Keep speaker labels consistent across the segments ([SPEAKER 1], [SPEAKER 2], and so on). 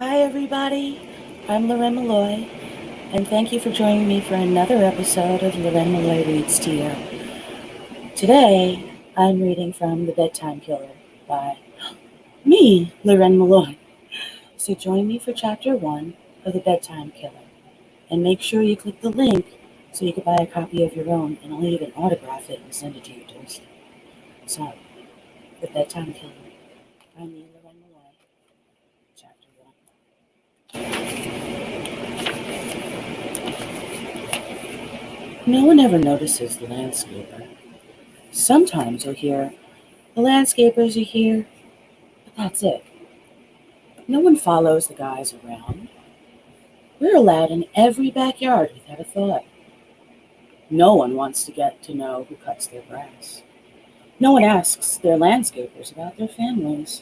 [SPEAKER 1] Hi, everybody. I'm Loren Molloy, and thank you for joining me for another episode of Loren Molloy Reads to You. Today, I'm reading from The Bedtime Killer by me, Loren Molloy. So join me for Chapter 1 of The Bedtime Killer, and make sure you click the link so you can buy a copy of your own, and I'll even autograph it and send it to your doorstep. So, The Bedtime Killer by me, Loren Molloy, Chapter 1. No one ever notices the landscaper. Sometimes you'll hear, "The landscapers are here," but that's it. No one follows the guys around. We're allowed in every backyard without a thought. No one wants to get to know who cuts their grass. No one asks their landscapers about their families.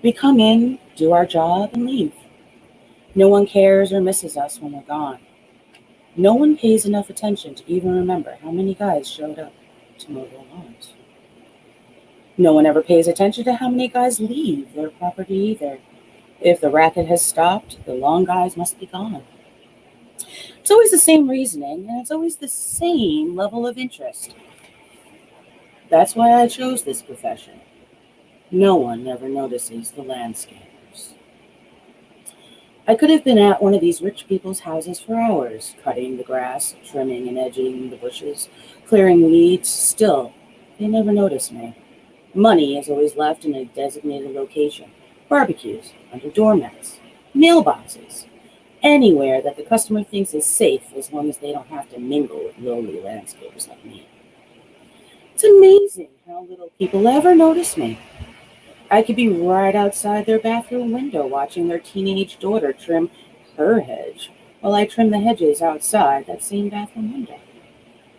[SPEAKER 1] We come in, do our job, and leave. No one cares or misses us when we're gone. No one pays enough attention to even remember how many guys showed up to mow their lawns. No one ever pays attention to how many guys leave their property either. If the racket has stopped, the long guys must be gone. It's always the same reasoning, and it's always the same level of interest. That's why I chose this profession. No one ever notices the landscapers. I could have been at one of these rich people's houses for hours, cutting the grass, trimming and edging the bushes, clearing weeds. Still, they never notice me. Money is always left in a designated location. Barbecues, under doormats, mailboxes, anywhere that the customer thinks is safe as long as they don't have to mingle with lowly landscapers like me. It's amazing how little people ever notice me. I could be right outside their bathroom window watching their teenage daughter trim her hedge while I trim the hedges outside that same bathroom window.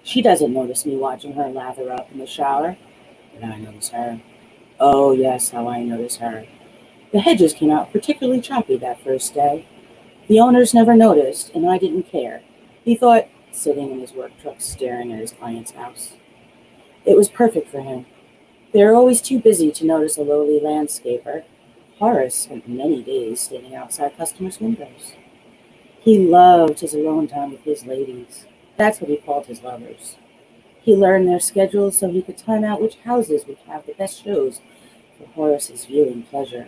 [SPEAKER 1] She doesn't notice me watching her lather up in the shower, but I notice her. Oh, yes, how I notice her. The hedges came out particularly choppy that first day. The owners never noticed, and I didn't care. He thought, sitting in his work truck staring at his client's house. It was perfect for him. They are always too busy to notice a lowly landscaper. Horace spent many days standing outside customers' windows. He loved his alone time with his ladies. That's what he called his lovers. He learned their schedules so he could time out which houses would have the best shows for Horace's viewing pleasure.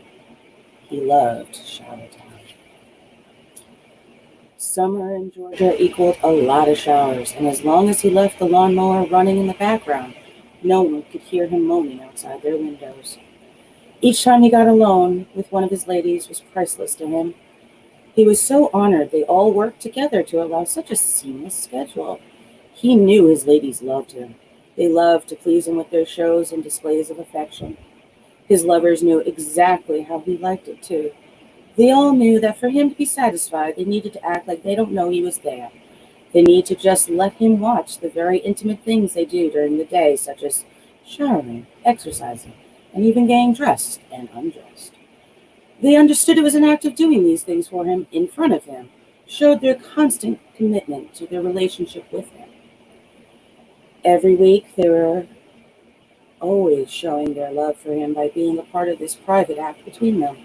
[SPEAKER 1] He loved shower time. Summer in Georgia equaled a lot of showers, and as long as he left the lawnmower running in the background, no one could hear him moaning outside their windows. Each time he got alone with one of his ladies was priceless to him. He was so honored they all worked together to allow such a seamless schedule. He knew his ladies loved him. They loved to please him with their shows and displays of affection. His lovers knew exactly how he liked it, too. They all knew that for him to be satisfied, they needed to act like they don't know he was there. They need to just let him watch the very intimate things they do during the day, such as showering, exercising, and even getting dressed and undressed. They understood it was an act of doing these things for him in front of him, showed their constant commitment to their relationship with him. Every week, they were always showing their love for him by being a part of this private act between them.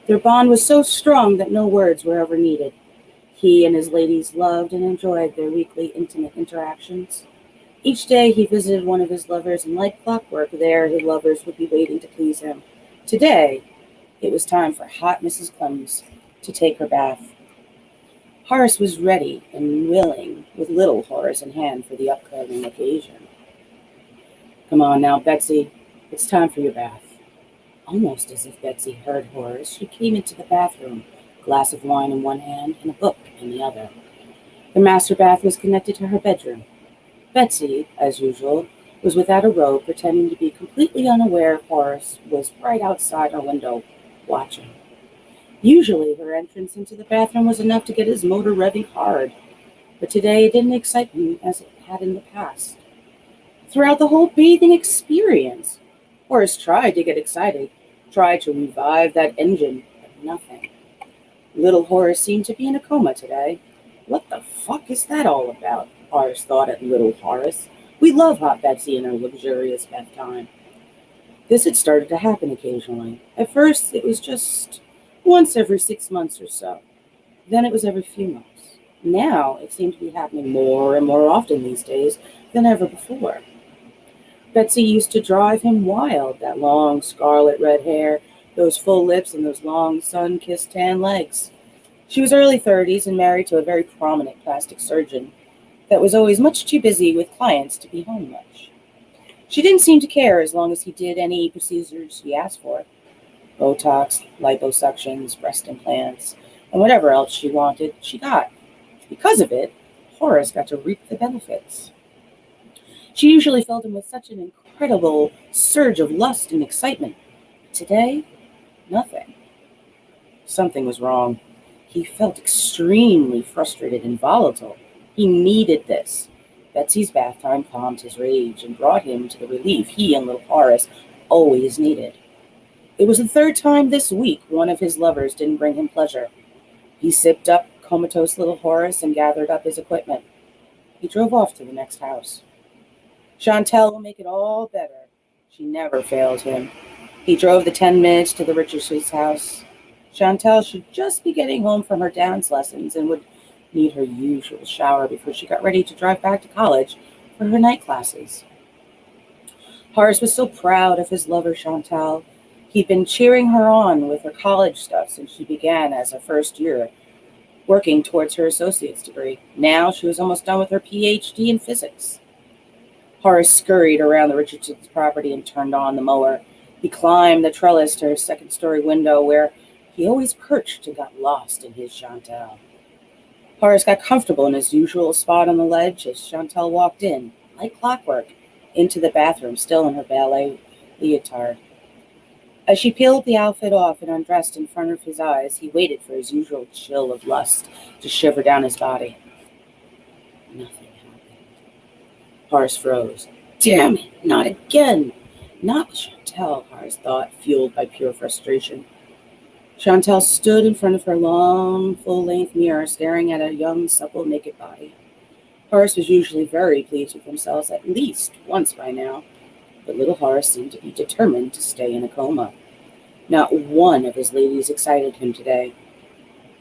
[SPEAKER 1] Their bond was so strong that no words were ever needed. He and his ladies loved and enjoyed their weekly intimate interactions. Each day he visited one of his lovers, and like clockwork, there his lovers would be waiting to please him. Today, it was time for hot Mrs. Clemens to take her bath. Horace was ready and willing, with little Horace in hand for the upcoming occasion. "Come on now, Betsy, it's time for your bath." Almost as if Betsy heard Horace, she came into the bathroom, a glass of wine in one hand and a book in the other. The master bath was connected to her bedroom. Betsy, as usual, was without a robe, pretending to be completely unaware Horace was right outside her window, watching. Usually her entrance into the bathroom was enough to get his motor revving hard, but today it didn't excite him as it had in the past. Throughout the whole bathing experience, Horace tried to get excited, tried to revive that engine, but nothing. Little Horace seemed to be in a coma today. What the fuck is that all about? Horace thought at little Horace. We love Hot Betsy and her luxurious bedtime. This had started to happen occasionally. At first, it was just once every 6 months or so. Then it was every few months. Now it seemed to be happening more and more often these days than ever before. Betsy used to drive him wild, that long scarlet red hair, those full lips, and those long sun-kissed tan legs. She was early 30s and married to a very prominent plastic surgeon that was always much too busy with clients to be home much. She didn't seem to care as long as he did any procedures she asked for: Botox, liposuctions, breast implants, and whatever else she wanted, she got. Because of it, Horace got to reap the benefits. She usually filled him with such an incredible surge of lust and excitement. Today, nothing. Something was wrong. He felt extremely frustrated and volatile. He needed this. Betsy's bath time calmed his rage and brought him to the relief he and little Horace always needed. It was the third time this week one of his lovers didn't bring him pleasure. He sipped up comatose little Horace and gathered up his equipment. He drove off to the next house. Chantel will make it all better. She never failed him. He drove the 10 minutes to the Richardson's house. Chantel should just be getting home from her dance lessons and would need her usual shower before she got ready to drive back to college for her night classes. Horace was so proud of his lover, Chantal. He'd been cheering her on with her college stuff since she began as a first year, working towards her associate's degree. Now she was almost done with her PhD in physics. Horace scurried around the Richardson's property and turned on the mower. He climbed the trellis to her second-story window where he always perched and got lost in his Chantal. Horace got comfortable in his usual spot on the ledge as Chantal walked in, like clockwork, into the bathroom, still in her ballet leotard. As she peeled the outfit off and undressed in front of his eyes, he waited for his usual chill of lust to shiver down his body. Nothing happened. Horace froze. Damn it, not again! Not with Chantal, Horace thought, fueled by pure frustration. Chantal stood in front of her long, full-length mirror, staring at a young, supple, naked body. Horace was usually very pleased with himself at least once by now, but little Horace seemed to be determined to stay in a coma. Not one of his ladies excited him today.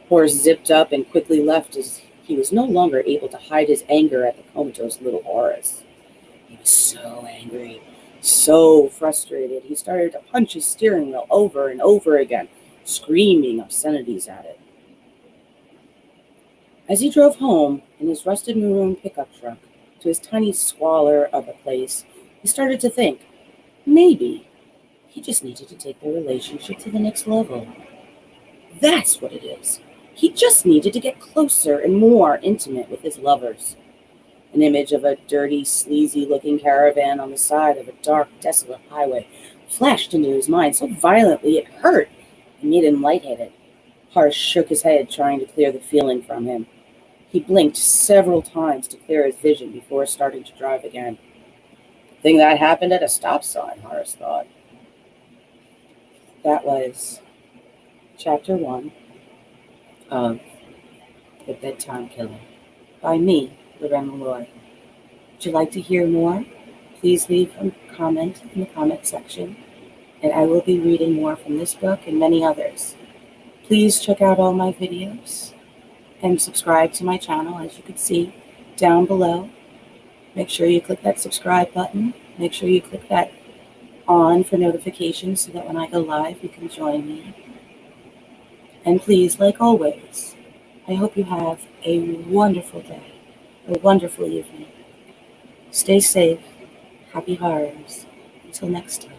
[SPEAKER 1] Horace zipped up and quickly left as he was no longer able to hide his anger at the comatose little Horace. He was so angry, so frustrated, he started to punch his steering wheel over and over again, screaming obscenities at it. As he drove home in his rusted maroon pickup truck to his tiny squalor of a place, he started to think, maybe he just needed to take their relationship to the next level. That's what it is. He just needed to get closer and more intimate with his lovers. An image of a dirty, sleazy-looking caravan on the side of a dark, desolate highway flashed into his mind so violently it hurt and made him lightheaded. Horace shook his head, trying to clear the feeling from him. He blinked several times to clear his vision before starting to drive again. The thing that happened at a stop sign, Horace thought. That was Chapter 1 of The Bedtime Killer by me, Loren Molloy. Would you like to hear more? Please leave a comment in the comment section, and I will be reading more from this book and many others. Please check out all my videos and subscribe to my channel, as you can see down below. Make sure you click that subscribe button. Make sure you click that on for notifications so that when I go live, you can join me. And please, like always, I hope you have a wonderful day, a wonderful evening. Stay safe. Happy horrors. Until next time.